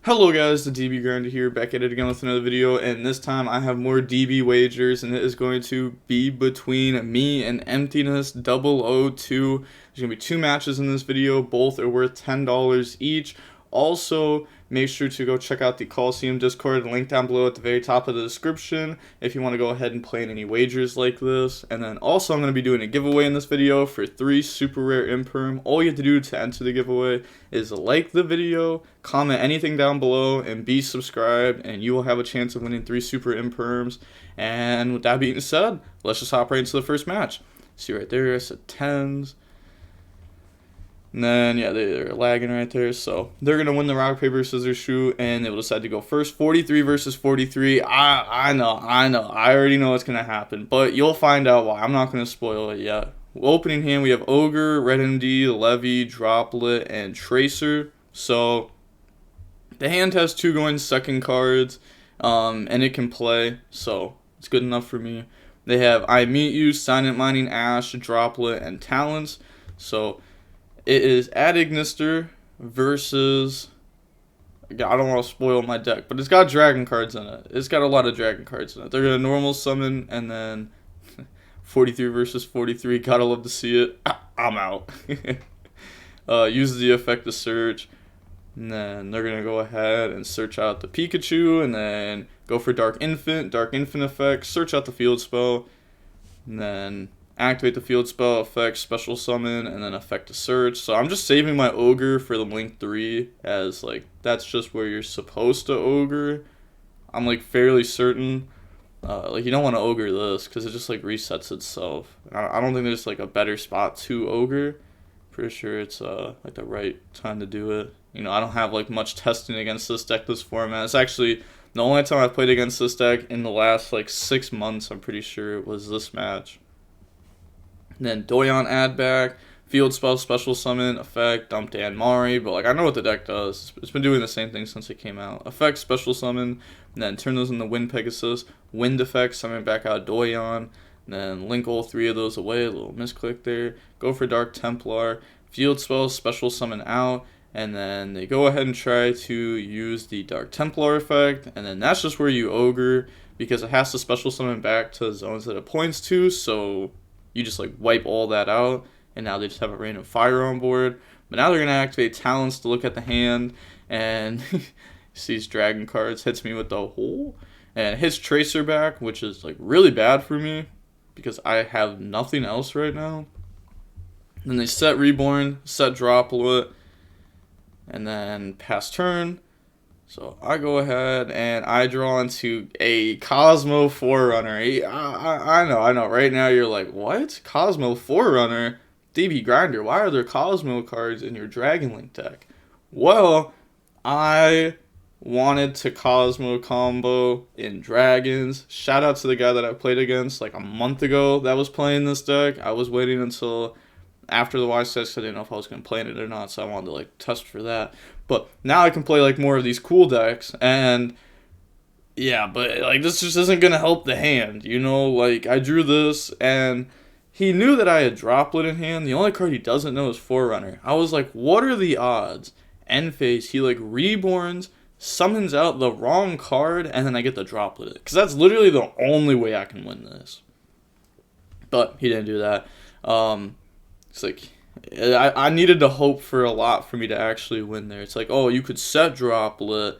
Hello guys, the DB Grinder here, back at it again with another video, and this time I have more DB wagers, and it is going to be between me and Emptiness 002. There's going to be two matches in this video, both are worth $10 each. Also, make sure to go check out the Coliseum Discord, link down below at the very top of the description if you want to go ahead and play in any wagers like this. And then also I'm going to be doing a giveaway in this video for 3 super rare imperm. All you have to do to enter the giveaway is like the video, comment anything down below, and be subscribed, and you will have a chance of winning 3 super imperms. And with that being said, let's just hop right into the first match. See right there, I said 10s. And then, yeah, they're lagging right there, so they're going to win the rock, paper, scissors, shoot, and they will decide to go first. 43 versus 43. I know. I already know what's going to happen, but you'll find out why. I'm not going to spoil it yet. Opening hand, we have Ogre, Red MD, Levy, Droplet, and Tracer. So, the hand has 2 going second cards, and it can play, so it's good enough for me. They have I Meet You, Silent Mining, Ash, Droplet, and Talents. So, it is Adignister versus, I don't want to spoil my deck, but it's got dragon cards in it. It's got a lot of dragon cards in it. They're going to normal summon, and then 43 versus 43. Gotta love to see it. I'm out. Use the effect to search, and then they're going to go ahead and search out the Pikachu, and then go for Dark Infant effect, search out the field spell, and then activate the field spell, effect, special summon, and then effect to search. So I'm just saving my Ogre for the Link 3, as like that's just where you're supposed to Ogre. I'm like fairly certain. Like you don't want to Ogre this because it just like resets itself. I don't think there's like a better spot to Ogre. Pretty sure it's like the right time to do it. You know, I don't have like much testing against this deck this format. It's actually the only time I've played against this deck in the last like 6 months. I'm pretty sure it was this match. Then Doyon add back, field spell, special summon, effect, dump Dan Mari, but like I know what the deck does. It's been doing the same thing since it came out. Effect, special summon, and then turn those into Wind Pegasus, wind effect, summon back out Doyon, and then link all 3 of those away, a little misclick there. Go for Dark Templar, field spell, special summon out, and then they go ahead and try to use the Dark Templar effect, and then that's just where you Ogre, because it has to special summon back to zones that it points to, so you just like wipe all that out, and now they just have a random fire on board. But now they're going to activate Talents to look at the hand, and sees dragon cards, hits me with the hole, and hits Tracer back, which is like really bad for me because I have nothing else right now. Then they set Reborn, set Droplet, and then pass turn. So I go ahead and I draw into a Kozmo Forerunner. I know. Right now you're like, what? Kozmo Forerunner? DB Grinder, why are there Kozmo cards in your Dragon Link deck? Well, I wanted to Kozmo combo in Dragons. Shout out to the guy that I played against like a month ago that was playing this deck. I was waiting until after the Y6 because I didn't know if I was going to play it or not, so I wanted to like test for that. But now I can play like more of these cool decks, and yeah, but like this just isn't going to help the hand, you know? Like I drew this, and he knew that I had Droplet in hand. The only card he doesn't know is Forerunner. I was like, what are the odds? End phase, he like reborns, summons out the wrong card, and then I get the Droplet. Because that's literally the only way I can win this. But he didn't do that. It's like, I needed to hope for a lot for me to actually win there. It's like, oh, you could set Droplet,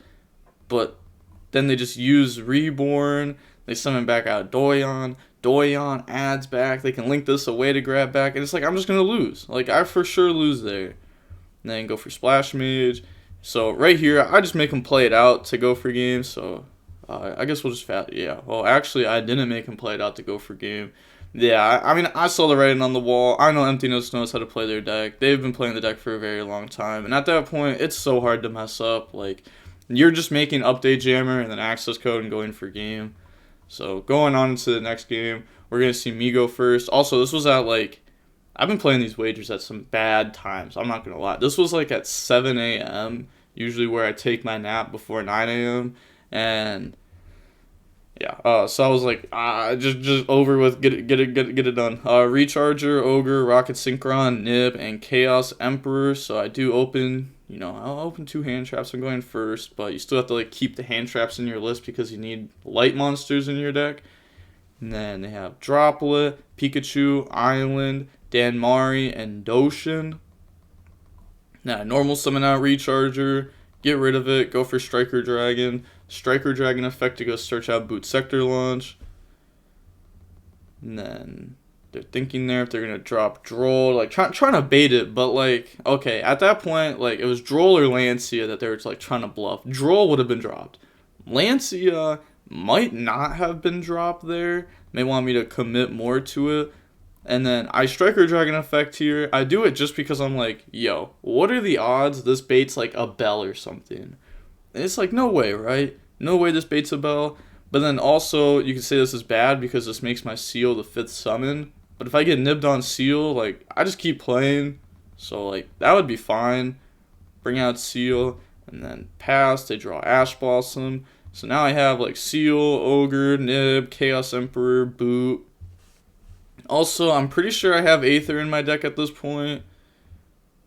but then they just use Reborn. They summon back out Doyon. Doyon adds back. They can link this away to grab back. And it's like, I'm just going to lose. Like, I for sure lose there. And then go for Splash Mage. So right here, I just make him play it out to go for game. So I guess we'll just yeah. Well, actually, I didn't make him play it out to go for game. Yeah, I mean, I saw the writing on the wall. I know Emptiness knows how to play their deck. They've been playing the deck for a very long time. And at that point, it's so hard to mess up. Like, you're just making update jammer and then access code and going for game. So, going on into the next game, we're going to see me go first. Also, this was at, like, I've been playing these wagers at some bad times. I'm not going to lie. This was, like, at 7 a.m., usually where I take my nap before 9 a.m., and yeah, so I was like, just over with, get it done. Recharger, Ogre, Rocket Synchron, Nib, and Chaos Emperor. So I do open you know, I'll open 2 hand traps. I'm going first, but you still have to like keep the hand traps in your list because you need light monsters in your deck. And then they have Droplet, Pikachu, Island, Danmari, and Doshin. Now, normal summon out Recharger, get rid of it, go for Striker Dragon. Striker Dragon effect to go search out Boot Sector Launch. And then they're thinking there if they're going to drop Droll, like trying to bait it, but like, okay, at that point, like it was Droll or Lancia that they were like trying to bluff. Droll would have been dropped. Lancia might not have been dropped there. May want me to commit more to it. And then I Striker Dragon effect here. I do it just because I'm like, yo, what are the odds this baits like a Bell or something? And it's like, no way, right? No way this baits a Bell. But then also, you can say this is bad because this makes my Seal the 5th summon. But if I get nibbed on Seal, like, I just keep playing. So, like, that would be fine. Bring out Seal. And then pass, they draw Ash Blossom. So now I have, like, Seal, Ogre, Nib, Chaos Emperor, Boot. Also, I'm pretty sure I have Aether in my deck at this point.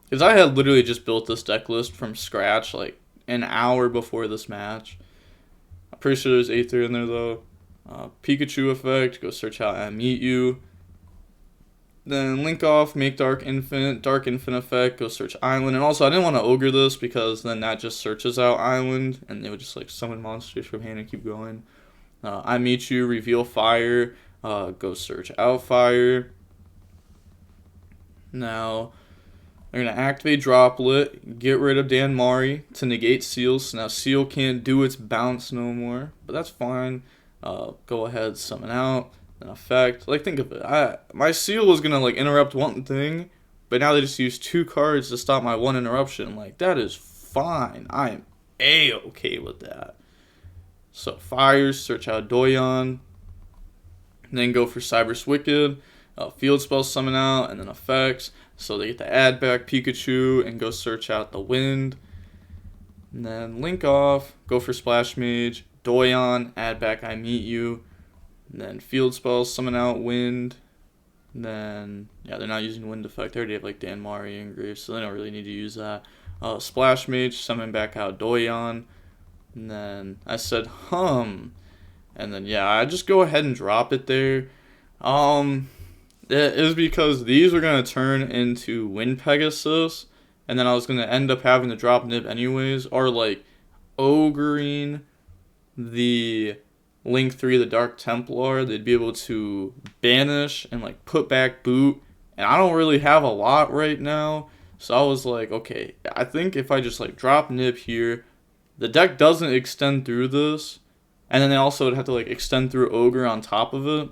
Because I had literally just built this deck list from scratch, like, an hour before this match. I'm pretty sure there's Aether in there, though. Pikachu effect, go search out and meet you. Then link off, make Dark Infinite effect, go search Island. And also, I didn't want to Ogre this because then that just searches out Island. And they would just, like, summon monsters from hand and keep going. I meet you, reveal Fire, go search out Fire. Now, they're going to activate Droplet, get rid of Danmari to negate Seals. So now Seal can't do its bounce no more, but that's fine. Go ahead, summon out, an effect. Like, think of it. My Seal was going to, like, interrupt one thing, but now they just use 2 cards to stop my 1 interruption. Like, that is fine. I am A-okay with that. So, Fires, search out Doyon, and then go for Cyberse Wicked, field spell summon out, and then effects. So they get to add back Pikachu and go search out the Wind. And then link off, go for Splash Mage, Doyon, add back I Meet You. And then field spells, summon out Wind. And then, yeah, they're not using Wind effect. They already have like Danmari and Grave, so they don't really need to use that. Splash Mage, summon back out Doyon. And then I said hum. And then, yeah, I just go ahead and drop it there. It is because these were going to turn into Wind Pegasus, and then I was going to end up having to drop Nib anyways, or like ogring the Link 3, the Dark Templar. They'd be able to banish and like put back Boot, and I don't really have a lot right now, so I was like, okay, I think if I just like drop Nib here, the deck doesn't extend through this, and then they also would have to like extend through Ogre on top of it.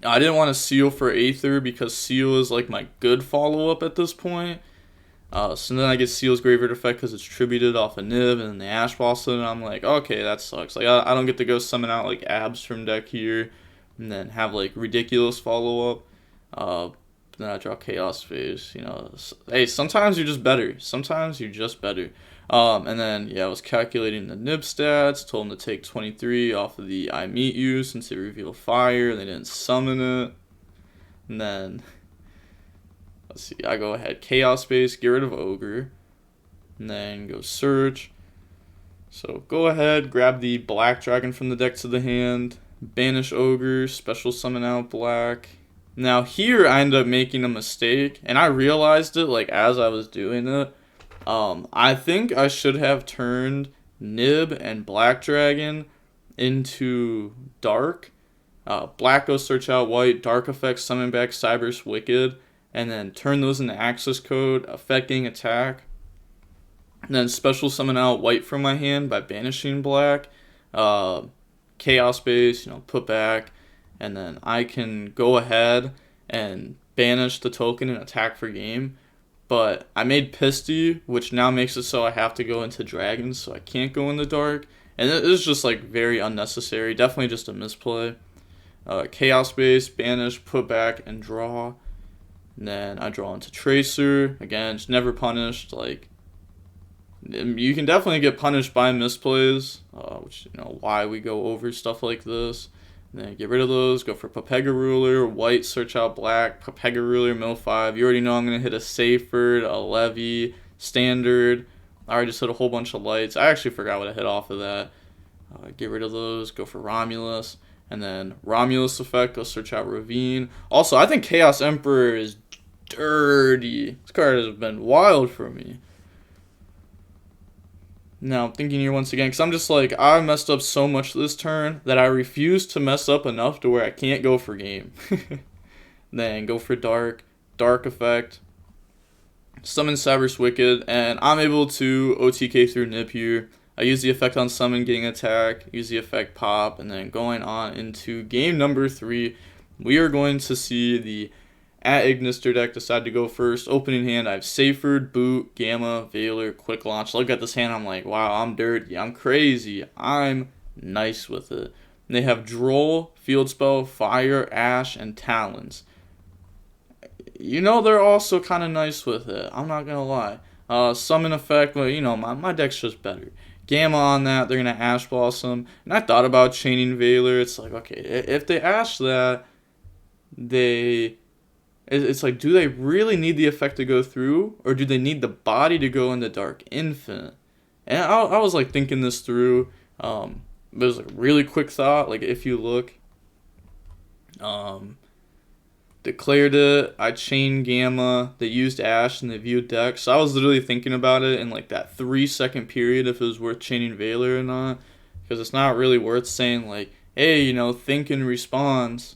I didn't want to Seal for Aether because Seal is like my good follow-up at this point. So then I get Seal's Graveyard effect because it's tributed off a Nib and then the Ash Blossom, and I'm like, okay, that sucks. Like, I don't get to go summon out like Abs from deck here and then have like ridiculous follow-up. Then I draw Chaos Phase, you know. Hey, sometimes you're just better. Sometimes you're just better. And then, yeah, I was calculating the Nib stats, told them to take 23 off of the I Meet You since they reveal Fire, and they didn't summon it. And then, let's see, I go ahead, Chaos Space, get rid of Ogre, and then go Search. So go ahead, grab the Black Dragon from the deck to the hand, banish Ogre, special summon out Black. Now here I ended up making a mistake, and I realized it like as I was doing it. I think I should have turned Nib and Black Dragon into Dark. Black goes search out White, Dark effects summon back Cyberse Wicked, and then turn those into access code, affecting attack. And then special summon out White from my hand by banishing Black. Chaos Base, you know, put back, and then I can go ahead and banish the token and attack for game. But I made Pisty, which now makes it so I have to go into Dragons, so I can't go in the Dark. And it is just like very unnecessary. Definitely just a misplay. Chaos Base, banish, put back, and draw. And then I draw into Tracer. Again, it's never punished. Like, you can definitely get punished by misplays, which, you know, why we go over stuff like this. And then get rid of those, go for Papega Ruler, White, search out Black, Papega Ruler, mill 5. You already know I'm going to hit a Seyford, a Levy, standard. I already just hit a whole bunch of lights. I actually forgot what I hit off of that. Get rid of those. Go for Romulus. And then Romulus effect. Go search out Ravine. Also, I think Chaos Emperor is dirty. This card has been wild for me. Now, I'm thinking here once again, because I'm just like, I messed up so much this turn that I refuse to mess up enough to where I can't go for game. Then go for Dark effect. Summon Cyber's Wicked, and I'm able to OTK through Nip here. I use the effect on summon, getting attack, use the effect pop, and then going on into game number 3, we are going to see the @Ignister deck decide to go first. Opening hand, I have Seyfried, Boot, Gamma, Veiler, Quick Launch. Look at this hand, I'm like, wow, I'm dirty, I'm crazy, I'm nice with it. And they have Droll, Field Spell, Fire, Ash, and Talons. You know, they're also kind of nice with it, I'm not gonna lie. Summon effect, well, you know, my deck's just better. Gamma on that, they're going to Ash Blossom. And I thought about chaining Veiler. It's like, okay, if they Ash that, it's like, do they really need the effect to go through? Or do they need the body to go into Dark Infinite? And I was like thinking this through. But it was like a really quick thought. Like if you look, declared it, I chained Gamma, they used Ash, and they viewed deck. So I was literally thinking about it in like that 3-second period if it was worth chaining Veiler or not. Because it's not really worth saying like, hey, you know, think and responds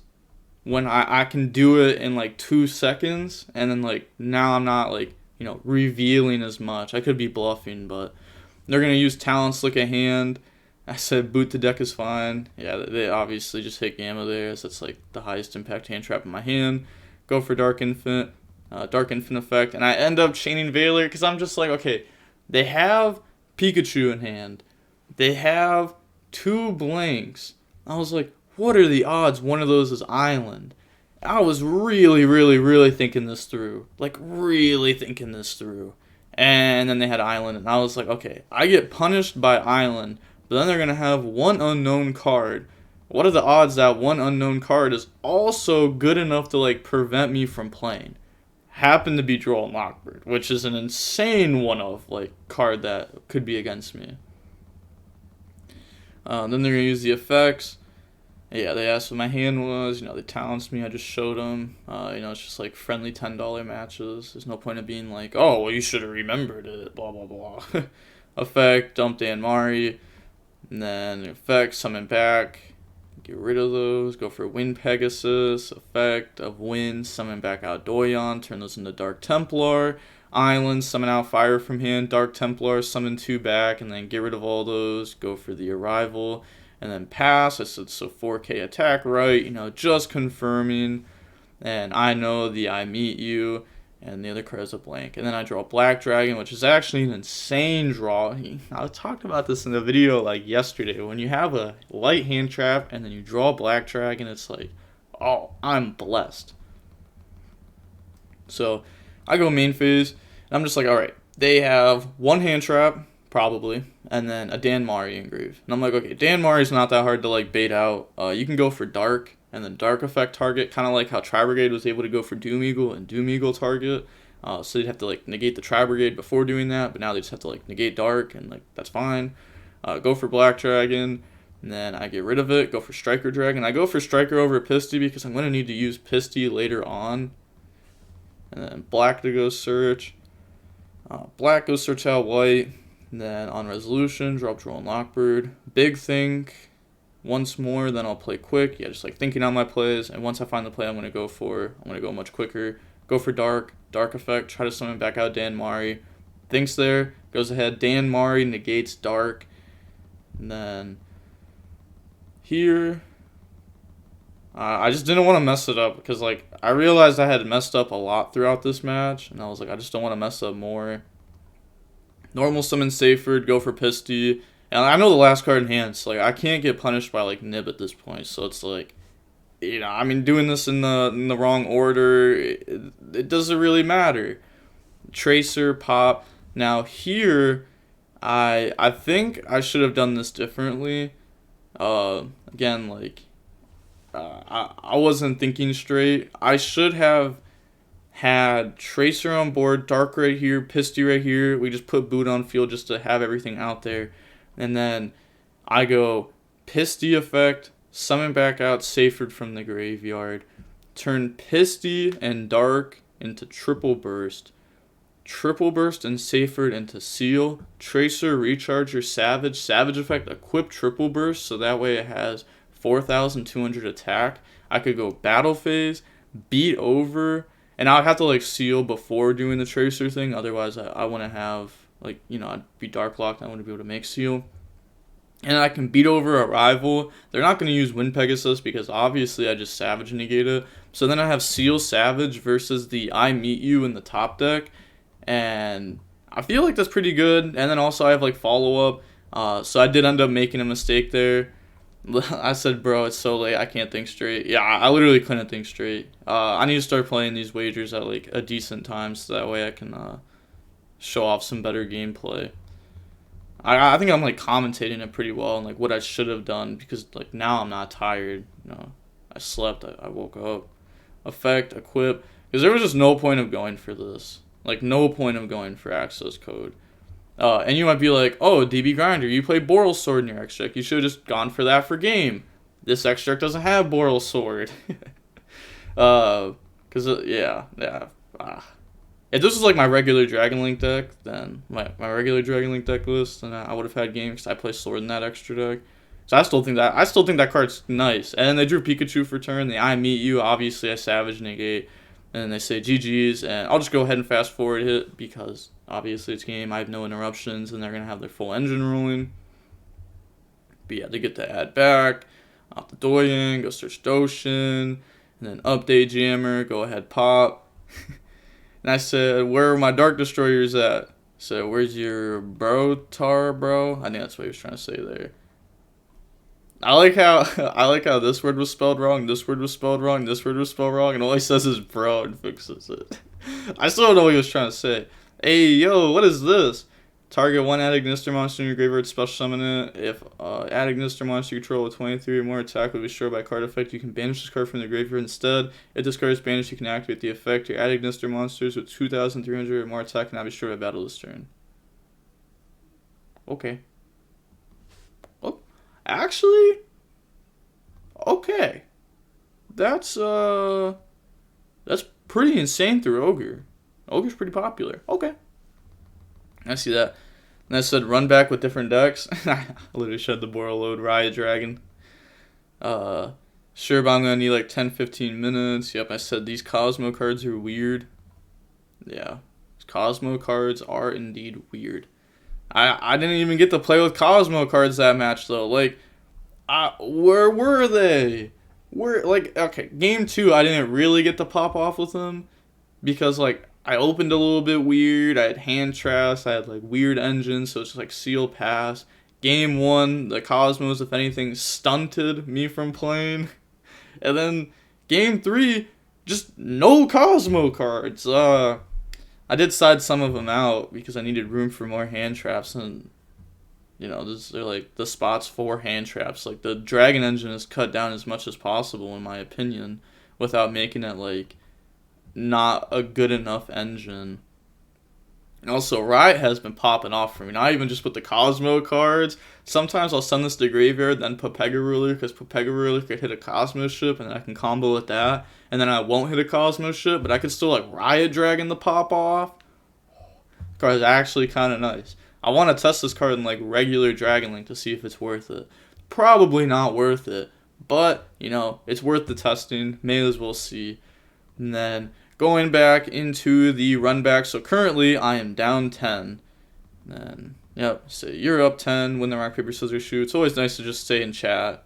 when I can do it in like 2 seconds. And then like now I'm not like, you know, revealing as much. I could be bluffing, but they're going to use Talents, look at hand. I said boot the deck is fine. Yeah, they obviously just hit Gamma there, as that's like the highest impact hand trap in my hand. Go for Dark Infinite effect, and I end up chaining Veiler because I'm just like, okay, they have Pikachu in hand. They have 2 blanks. I was like, what are the odds one of those is Island? I was really thinking this through. Like, really thinking this through. And then they had Island, and I was like, okay, I get punished by Island, but then they're going to have 1 unknown card. What are the odds that 1 unknown card is also good enough to like prevent me from playing? Happened to be Droll and Lockbird, which is an insane one-of like card that could be against me. Then they're going to use the effects. Yeah, they asked what my hand was. You know, they Talents me. I just showed them. You know, it's just like friendly $10 matches. There's no point of being like, oh, well, you should have remembered it. Blah, blah, blah. Effect, dump Danmari. And then effect, summon back. Get rid of those. Go for Wind Pegasus. Effect of Wind, summon back out Doyon. Turn those into Dark Templar. Island, summon out Fire from hand. Dark Templar, summon 2 back. And then get rid of all those. Go for the Arrival. And then pass. I said so 4K attack, right? You know, just confirming. And I know the I meet you. And the other card is a blank. And then I draw Black Dragon, which is actually an insane draw. I talked about this in the video like yesterday. When you have a light hand trap and then you draw Black Dragon, it's like, oh, I'm blessed. So I go main phase. And I'm just like, all right, they have 1 hand trap, probably, and then a Danmari engrave. And I'm like, okay, Danmari's not that hard to like bait out. You can go for Dark. And then Dark effect target, kind of like how Tri-Brigade was able to go for Doom Eagle and Doom Eagle target. So they'd have to like negate the Tri-Brigade before doing that, but now they just have to like negate Dark, and like that's fine. Go for Black Dragon, and then I get rid of it. Go for Striker Dragon. I go for Striker over Pisty because I'm going to need to use Pisty later on. And then Black to go search. Black goes search out White. And then on Resolution, drop Droll and Lockbird. Big Think. Once more, then I'll play quick. Yeah, just like thinking on my plays. And once I find the play I'm going to go much quicker. Go for Dark effect, try to summon back out Danmari. Thinks there, goes ahead. Danmari negates Dark. And then here, I just didn't want to mess it up because like I realized I had messed up a lot throughout this match. And I was like, I just don't want to mess up more. Normal summon Seyfried, go for Pisty. And I know the last card in hand, so like I can't get punished by like Nib at this point. So it's like, you know, I mean, doing this in the wrong order, it doesn't really matter. Tracer, pop. Now here, I think I should have done this differently. Again, like I wasn't thinking straight. I should have had Tracer on board, Dark right here, Pisty right here. We just put Boot on field just to have everything out there. And then I go Pisty effect, summon back out Seyfried from the graveyard, turn Pisty and Dark into Triple Burst and Seyfried into Seal, Tracer, Recharger, Savage effect, equip Triple Burst, so that way it has 4,200 attack. I could go Battle Phase, beat over, and I would have to like seal before doing the Tracer thing, otherwise I wouldn't have, like, you know, I'd be Dark Locked, I wouldn't be able to make seal. And I can beat over a rival. They're not going to use Wind Pegasus because obviously I just Savage negate it. So then I have Seal Savage versus the I Meet You in the top deck. And I feel like that's pretty good. And then also I have like follow up. So I did end up making a mistake there. I said, bro, it's so late, I can't think straight. Yeah, I literally couldn't think straight. I need to start playing these wagers at like a decent time so that way I can show off some better gameplay. I think I'm like commentating it pretty well and like what I should have done because like now I'm not tired. You know, I slept, I woke up. Effect, equip, because there was just no point of going for this. Like no point of going for access code. And you might be like, oh, DB Grinder, you play Boral Sword in your extract. You should have just gone for that for game. This extract doesn't have Boral Sword. If this was like my regular Dragon Link deck, then my regular Dragon Link deck list, then I would have had game because I play Sword in that extra deck. So I still think that card's nice. And then they drew Pikachu for turn. The I Meet You, obviously I Savage negate, and then they say GG's, and I'll just go ahead and fast forward it because obviously it's game. I have no interruptions, and they're gonna have their full engine rolling. But yeah, they get to add back, off the Doyen, go search Doshin, and then update Jammer, go ahead pop. And I said, where are my Dark Destroyers at? So where's your bro? I think that's what he was trying to say there. I like how this word was spelled wrong, this word was spelled wrong, this word was spelled wrong, and all he says is bro and fixes it. I still don't know what he was trying to say. Hey, yo, what is this? Target one Add Ignister monster in your graveyard, special summon it. If Add Ignister monster you control with 23 or more attack will be destroyed by card effect, you can banish this card from the graveyard instead. If this card is banished, you can activate the effect. Your Add Ignister monsters with 2,300 or more attack cannot be destroyed by battle this turn. Okay. Oh, actually, okay. That's pretty insane through Ogre. Ogre's pretty popular. Okay. I see that. And I said run back with different decks. I literally shed the Boral load, Riot Dragon. Sure, but I'm going to need like 10-15 minutes. Yep, I said these Kozmo cards are weird. Yeah, Kozmo cards are indeed weird. I didn't even get to play with Kozmo cards that match though. Like, where were they? Okay, game 2 I didn't really get to pop off with them because like I opened a little bit weird. I had hand traps. I had like weird engines, so it's just like seal pass. Game 1, the Kozmos, if anything, stunted me from playing. And then game 3, just no Kozmo cards. I did side some of them out because I needed room for more hand traps, and you know, they're like the spots for hand traps. Like the Dragon engine is cut down as much as possible, in my opinion, without making it like not a good enough engine. And also, Riot has been popping off for me. Not even just with the Kozmo cards. Sometimes I'll send this to graveyard, then put Pega Ruler, because Pega Ruler could hit a Kozmo ship, and I can combo with that. And then I won't hit a Kozmo ship, but I could still like Riot Dragon the pop off. The card is actually kind of nice. I want to test this card in like regular Dragon Link to see if it's worth it. Probably not worth it, but you know, it's worth the testing. May as well see. And then going back into the run back. So currently I am down 10. And then, yep, so you're up 10, win the rock, paper, scissors, shoot. It's always nice to just stay in chat.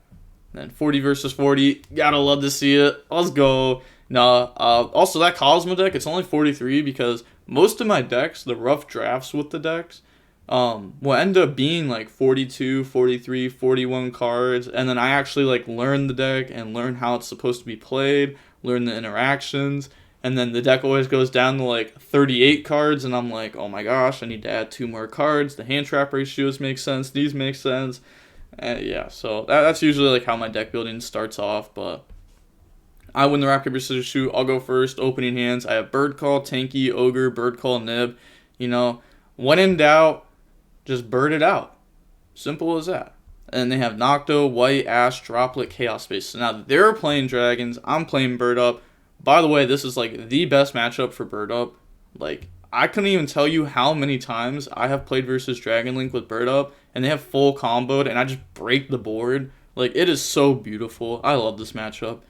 And then 40 versus 40. Gotta love to see it. Let's go. Now, also that Kozmo deck, it's only 43 because most of my decks, the rough drafts with the decks, will end up being like 42, 43, 41 cards. And then I actually like learn the deck and learn how it's supposed to be played, learn the interactions. And then the deck always goes down to like 38 cards, and I'm like, oh my gosh, I need to add 2 more cards. The hand trap ratios make sense. These make sense. And yeah, so that's usually like how my deck building starts off. But I win the rock, paper, scissors, shoot. I'll go first. Opening hands. I have Bird Call, Tanky, Ogre, Bird Call, Nib. You know, when in doubt, just bird it out. Simple as that. And they have Nocto, White, Ash, Droplet, Chaos Space. So now they're playing Dragons. I'm playing Bird Up. By the way, this is like the best matchup for Bird Up. Like, I couldn't even tell you how many times I have played versus Dragon Link with Bird Up, and they have full comboed, and I just break the board. Like, it is so beautiful. I love this matchup.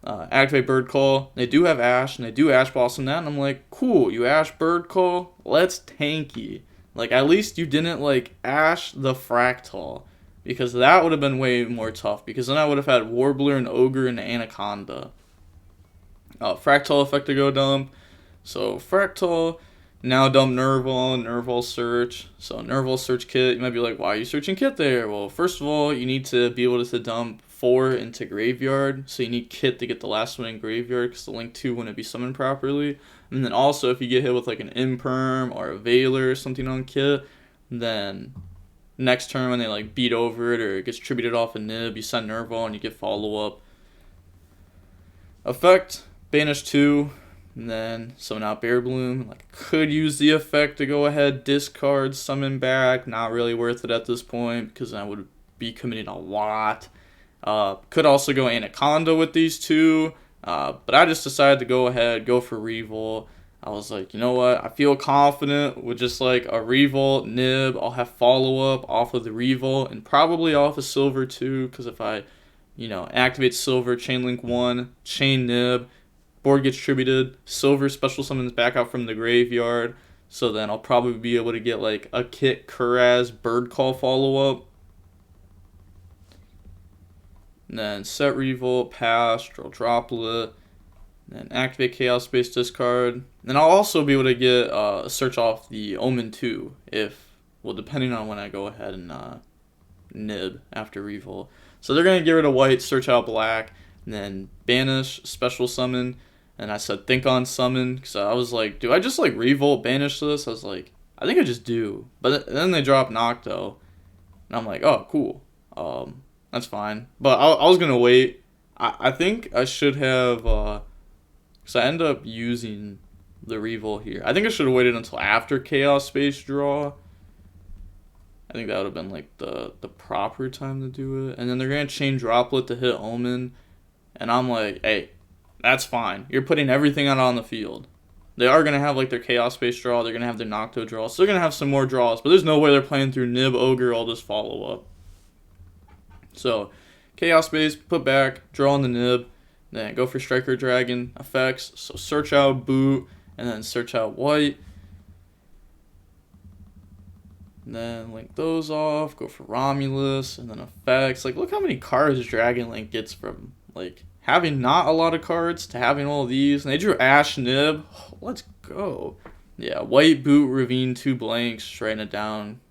Activate Bird Call. They do have Ash, and they do Ash Blossom that, and I'm like, cool, you Ash Bird Call? Let's tanky. Like, at least you didn't, like, Ash the Fractal, because that would have been way more tough, because then I would have had Warbler and Ogre and Anaconda. Fractal effect to go dump. So Fractal, now dump Nerval search. So Nerval search Kit. You might be like, why are you searching Kit there? Well, first of all, you need to be able to dump 4 into Graveyard. So you need Kit to get the last one in Graveyard because the Link 2 wouldn't be summoned properly. And then also, if you get hit with like an Imperm or a Veiler or something on Kit, then next turn when they like beat over it or it gets tributed off a Nib, you send Nerval and you get follow-up. Effect, banish 2. And then summon out Bear Bloom. Like, could use the effect to go ahead, discard, summon back. Not really worth it at this point because I would be committing a lot. Could also go Anaconda with these two. But I just decided to go ahead, go for Revolt. I was like, you know what? I feel confident with just like a Revolt, Nib. I'll have follow-up off of the Revolt and probably off of Silver too. Because if I, activate Silver, Chain Link 1, Chain Nib, board gets tributed, Silver special summons back out from the graveyard, so then I'll probably be able to get like a Kit, Kuraz, Bird Call follow-up. And then set Revolt, pass, draw Droplet, then activate Chaos Space, discard. Then I'll also be able to get a search off the Omen 2, depending on when I go ahead and Nib after Revolt. So they're going to get rid of White, search out Black, and then banish, special summon. And I said, think on summon, because I was like, do I just, like, Revolt banish this? I was like, I think I just do. But then they drop Nocto. And I'm like, oh, cool. That's fine. But I was going to wait. I think I should have, because I end up using the Revolt here. I think I should have waited until after Chaos Space draw. I think that would have been, like, the proper time to do it. And then they're going to chain Droplet to hit Omen. And I'm like, hey, that's fine. You're putting everything out on the field. They are going to have like their Chaos Space draw. They're going to have their Nocto draw. So they're going to have some more draws. But there's no way they're playing through Nib, Ogre, all this follow-up. So Chaos Space, put back, draw on the Nib. Then go for Striker Dragon effects. So search out Boot. And then search out White. And then link those off. Go for Romulus. And then effects. Like, look how many cards Dragon Link gets from, like, having not a lot of cards to having all these. And they drew Ash Nib. Oh, let's go. Yeah, White, Boot, Ravine, 2 blanks. Writing it down.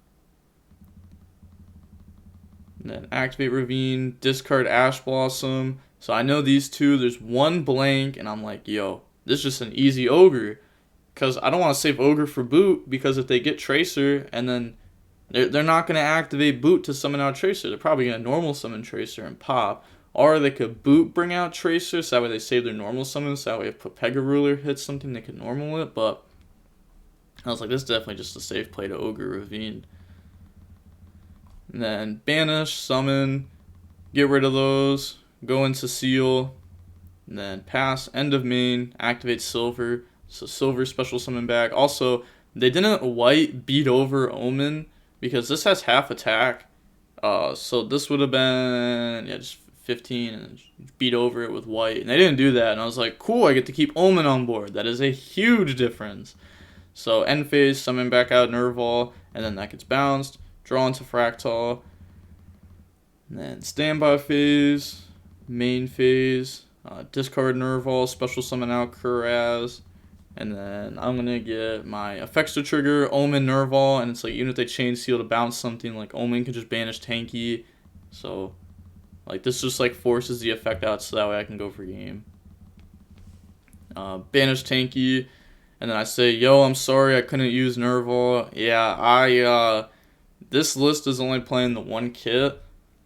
And then activate Ravine. Discard Ash Blossom. So I know these two. There's 1 blank. And I'm like, yo, this is just an easy Ogre. Because I don't want to save Ogre for Boot. Because if they get Tracer and then they're not going to activate Boot to summon out Tracer. They're probably going to normal summon Tracer and pop. Or they could Boot bring out Tracer, so that way they save their normal summons, so that way if Pega Ruler hits something, they could normal it, but I was like, this is definitely just a safe play to Ogre Ravine. And then banish, summon, get rid of those, go into Seal, and then pass, end of main, activate Silver, so Silver special summon back. Also, they didn't White beat over Omen, because this has half attack, so this would have been, just 15 and beat over it with White, and they didn't do that, and I was like, cool, I get to keep Omen on board. That is a huge difference. So end phase, summon back out Nerval, and then that gets bounced, draw into Fractal, and then standby phase, main phase, discard Nerval, special summon out Kuraz, and then I'm gonna get my effects to trigger Omen Nerval, and it's like even if they chain seal to bounce something, like Omen can just banish Tanky, so like, this just, like, forces the effect out so that way I can go for game. Banish Tanky. And then I say, yo, I'm sorry I couldn't use Nerval. Yeah, this list is only playing the 1 kit.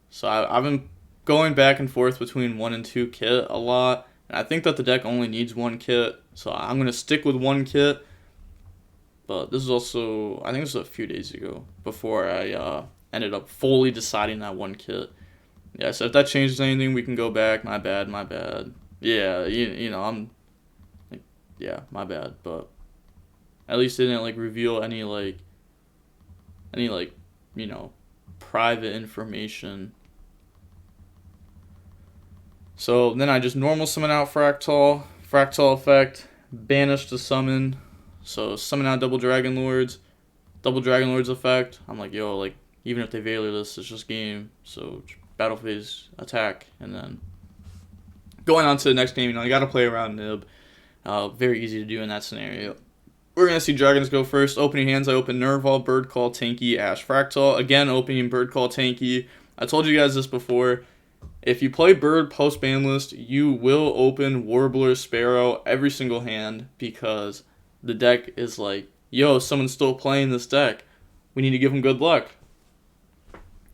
So I've been going back and forth between 1 and 2 kit a lot. And I think that the deck only needs one kit, so I'm going to stick with one kit. But this is also, I think this was a few days ago, before I ended up fully deciding that one kit. Yeah, so if that changes anything, we can go back. My bad, my bad. Yeah, you know, I'm, like, yeah, my bad. But at least they didn't, like, reveal any, you know, private information. So then I just normal summon out Fractal effect, banish the summon. So summon out double Dragon Lords effect. I'm like, yo, like, even if they Veiler this, it's just game. So battle phase attack, and then going on to the next game, you know, you gotta play around Nib. Very easy to do in that scenario. We're gonna see Dragons go first. Opening hands, I open Nerval, Bird Call, Tanky, Ash, Fractal. Again, opening Bird Call, Tanky. I told you guys this before. If you play Bird post ban list, you will open Warbler, Sparrow every single hand, because the deck is like, yo, someone's still playing this deck. We need to give them good luck.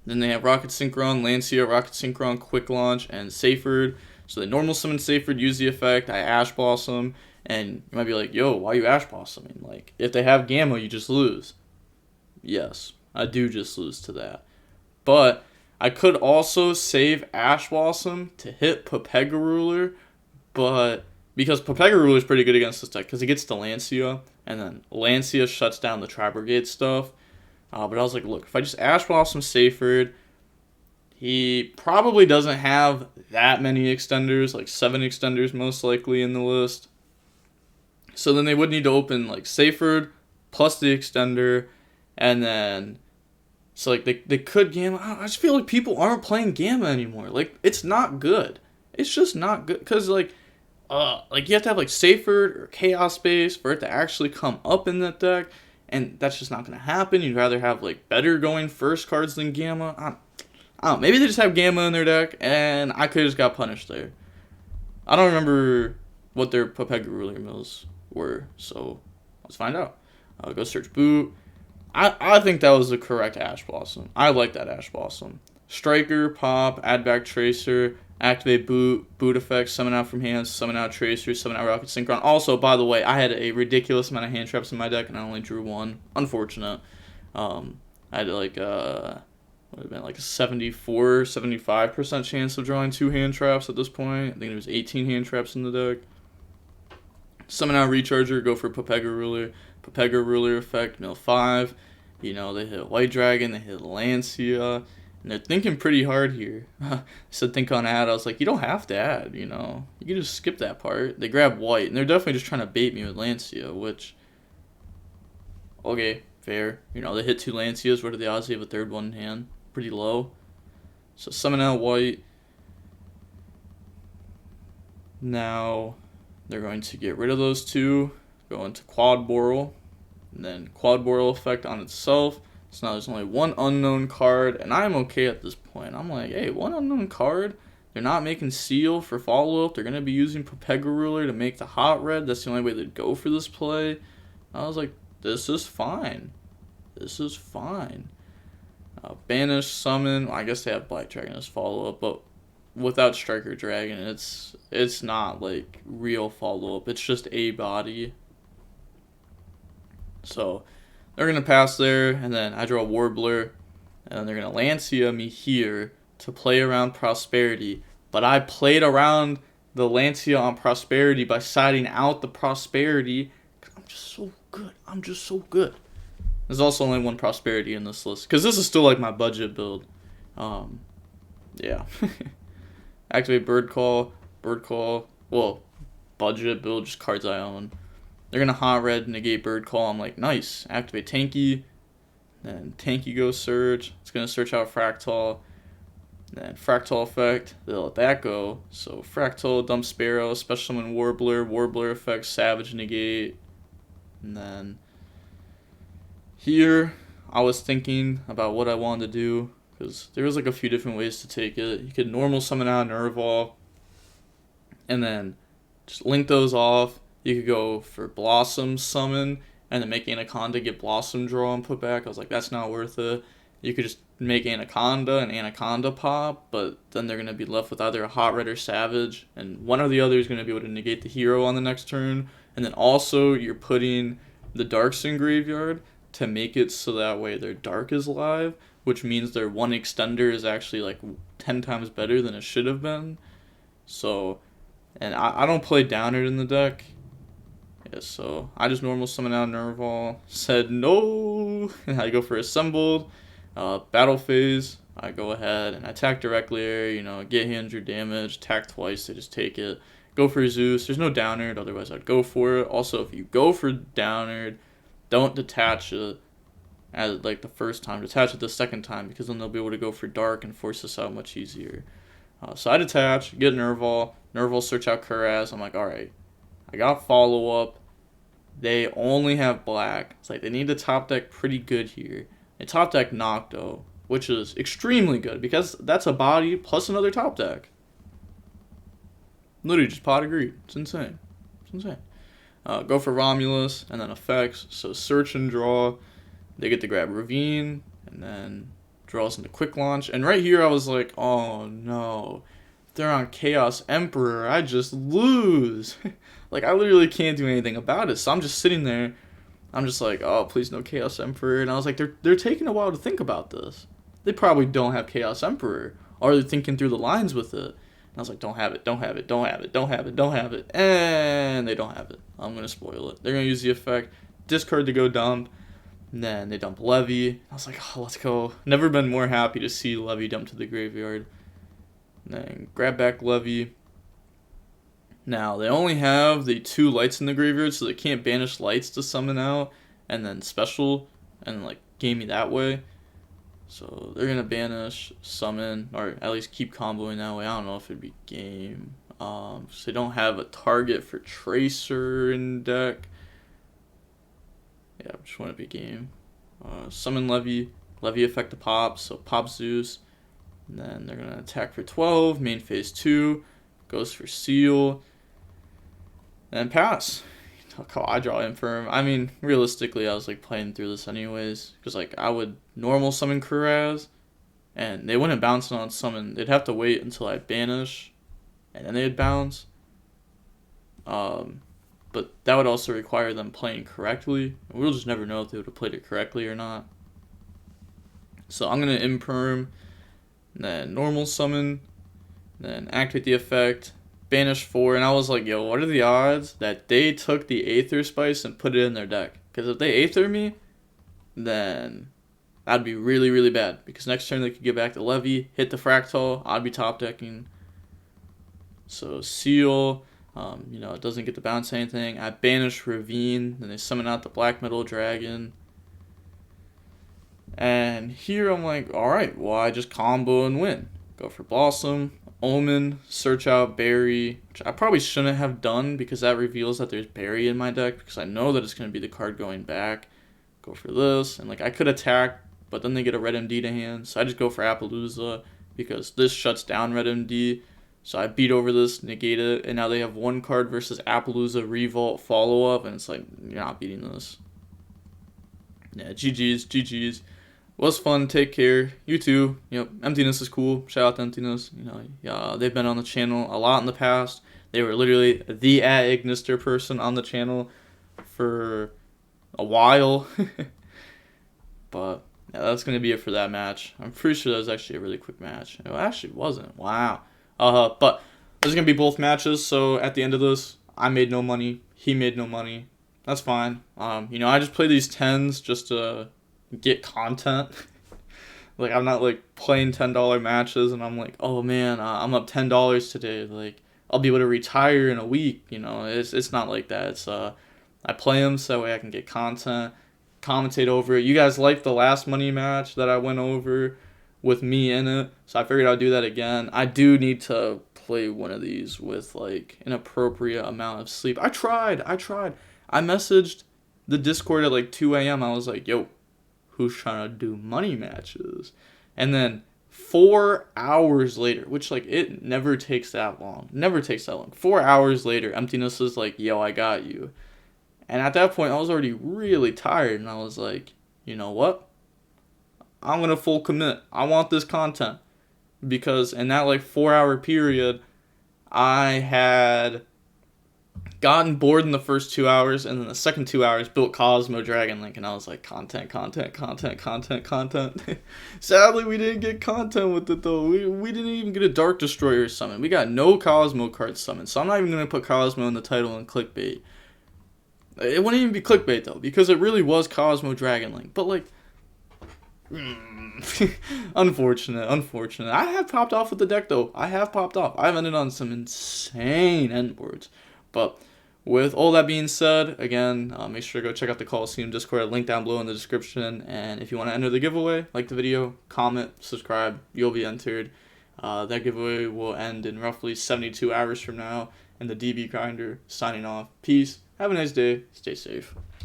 Then they have Rocket Synchron, Lancia, Rocket Synchron, Quick Launch, and Seyfried. So they normal summon Seyfried, use the effect, I Ash Blossom, and you might be like, yo, why are you Ash Blossoming? Like, if they have Gamma, you just lose. Yes, I do just lose to that. But I could also save Ash Blossom to hit Pepega Ruler, but because Pepega Ruler is pretty good against this deck, because he gets the Lancia, and then Lancia shuts down the Tri-Brigade stuff. But I was like, look, if I just Ash Blossom Seyfried, he probably doesn't have that many extenders, like 7 extenders most likely in the list. So then they would need to open like Seyfried plus the extender, and then so like they could Gamma. I just feel like people aren't playing Gamma anymore. Like, it's not good. It's just not good, because like you have to have like Seyfried or Chaos Space for it to actually come up in that deck. And that's just not going to happen. You'd rather have, like, better going first cards than Gamma. I don't know. Maybe they just have Gamma in their deck, and I could have just got punished there. I don't remember what their Pepega Ruler mills were, so let's find out. I'll go search Boot. I think that was the correct Ash Blossom. I like that Ash Blossom. Striker, Pop, add back Tracer, activate Boot effect, summon out from hands, summon out Tracer, summon out Rocket Synchron. Also, by the way, I had a ridiculous amount of hand traps in my deck, and I only drew one. Unfortunate. I had like would have been like a 75% chance of drawing 2 hand traps at this point. I think there was 18 hand traps in the deck. Summon out Recharger, go for Pepega Ruler. Pepega Ruler effect, mill 5. You know, they hit White Dragon, they hit Lancia. And they're thinking pretty hard here. I said think on add. I was like, you don't have to add, you know. You can just skip that part. They grab White, and they're definitely just trying to bait me with Lancia, which, okay, fair. You know, they hit 2 Lancias. What are the odds they have a third one in hand? Pretty low. So summon out White. Now they're going to get rid of those 2, go into Quad Boral, and then Quad Boral effect on itself. So now there's only 1 unknown card, and I'm okay at this point. I'm like, hey, 1 unknown card? They're not making Seal for follow-up. They're going to be using Pepega Ruler to make the hot red. That's the only way they'd go for this play. I was like, this is fine. This is fine. Banish, summon. Well, I guess they have Black Dragon as follow-up, but without Striker Dragon, it's not, like, real follow-up. It's just a body. So they're going to pass there, and then I draw a Warbler, and then they're going to Lancia me here to play around Prosperity. But I played around the Lancia on Prosperity by siding out the Prosperity, because I'm just so good. I'm just so good. There's also only 1 Prosperity in this list, because this is still like my budget build. Yeah. Activate Bird Call. Well, budget build, just cards I own. They're going to hot red, negate Bird Call. I'm like, nice. Activate Tanky. Then Tanky goes search. It's going to search out Fractal. Then Fractal effect. They'll let that go. So Fractal, dump Sparrow, special summon Warbler. Warbler effect, Savage negate. And then here, I was thinking about what I wanted to do, because there was like a few different ways to take it. You could normal summon out Nerval, and then just link those off. You could go for Blossom Summon, and then make Anaconda get Blossom Draw and put back. I was like, that's not worth it. You could just make Anaconda and Anaconda pop, but then they're going to be left with either a Hot Red or Savage, and one or the other is going to be able to negate the hero on the next turn. And then also you're putting the Darks in graveyard to make it so that way their Dark is live, which means their one extender is actually like 10 times better than it should have been. So, and I don't play DeanOOR in the deck. Yeah, so I just normal summon out Nerval, said no, and I go for Assembled. Battle phase, I go ahead and I attack directly, you know, get hands your damage, attack twice, they just take it. Go for Zeus, there's no DeanOOR, otherwise I'd go for it. Also, if you go for DeanOOR, don't detach it as like the first time, detach it the second time, because then they'll be able to go for Dark and force this out much easier. So I detach, get Nerval, search out Kuraz, I'm like, alright, I got follow-up, they only have black, it's like they need to top deck pretty good here. They top deck Nocto, which is extremely good, because that's a body plus another top deck. Literally just pot of greed, it's insane, it's insane. Go for Romulus, and then effects, so search and draw, they get to grab Ravine, and then draws into Quick Launch, and right here I was like, oh no, if they're on Chaos Emperor, I just lose. Like, I literally can't do anything about it, so I'm just sitting there, I'm just like, oh, please no Chaos Emperor, and I was like, they're taking a while to think about this. They probably don't have Chaos Emperor, or they're thinking through the lines with it. And I was like, don't have it, don't have it, don't have it, don't have it, don't have it, and they don't have it. I'm going to spoil it. They're going to use the effect, discard to go dump, and then they dump Levy. I was like, oh, let's go. Never been more happy to see Levy dump to the graveyard. And then grab back Levy. Now, they only have the 2 lights in the graveyard, so they can't banish lights to summon out, and then special, and like game me that way. So they're gonna banish, summon, or at least keep comboing that way. I don't know if it'd be game. So they don't have a target for Tracer in deck. Yeah, just want to be game. Summon Levy, Levy effect to pop, so pop Zeus. And then they're gonna attack for 12, main phase 2, goes for Seal. And pass. I draw Infirm. I mean, realistically, I was like playing through this anyways, because like I would normal summon Kuraz, and they wouldn't bounce on summon. They'd have to wait until I banish, and then they'd bounce. But that would also require them playing correctly. We'll just never know if they would have played it correctly or not. So I'm gonna Imperm, then normal summon, then activate the effect. Banish 4, and I was like, yo, what are the odds that they took the Aether Spice and put it in their deck? Because if they Aether me, then that'd be really, really bad. Because next turn they could get back to Levy, hit the Fractal, I'd be top decking. So Seal, you know, it doesn't get to bounce anything. I banish Ravine, then they summon out the Black Metal Dragon. And here I'm like, alright, well, I just combo and win. Go for Blossom. Omen, search out Berry, which I probably shouldn't have done because that reveals that there's Berry in my deck, because I know that it's going to be the card going back. Go for this, and like I could attack, but then they get a Red MD to hand, so I just go for Appaloosa because this shuts down Red MD. So I beat over this, negate it, and now they have 1 card versus Appaloosa, Revolt, follow-up, and it's like, you're not beating this. Yeah, GG's, GG's. Was fun, take care. You too. You know, Emptiness is cool. Shout out to Emptiness. You know, yeah, they've been on the channel a lot in the past. They were literally the @Ignister person on the channel for a while. But yeah, that's gonna be it for that match. I'm pretty sure that was actually a really quick match. It actually wasn't. Wow. But there's gonna be both matches. So at the end of this, I made no money. He made no money. That's fine. You know, I just play these 10s just to get content. Like, I'm not like playing $10 matches and I'm like, oh man, I'm up $10 today, like I'll be able to retire in a week. You know, it's not like that. It's I play them so that way I can get content, commentate over it. You guys liked the last money match that I went over with me in it, so I figured I'd do that again. I do need to play one of these with like an appropriate amount of sleep. I tried. I messaged the Discord at like 2 a.m. I was like, yo, who's trying to do money matches? And then 4 hours later, which like it never takes that long. 4 hours later, Emptiness is like, yo, I got you. And at that point, I was already really tired, and I was like, you know what? I'm going to full commit. I want this content. Because in that like 4-hour period, I had gotten bored in the first 2 hours, and then the second 2 hours built Kozmo Dragon Link, and I was like, content. Sadly, we didn't get content with it though. We didn't even get a Dark Destroyer summon. We got no Kozmo cards summoned, so I'm not even going to put Kozmo in the title and clickbait. It wouldn't even be clickbait though, because it really was Kozmo Dragon Link. But like, unfortunate. I have popped off with the deck though. I've ended on some insane endboards. But with all that being said, again, make sure to go check out the Coliseum Discord, link down below in the description. And if you want to enter the giveaway, like the video, comment, subscribe, you'll be entered. That giveaway will end in roughly 72 hours from now. And the DB Grinder signing off. Peace. Have a nice day. Stay safe.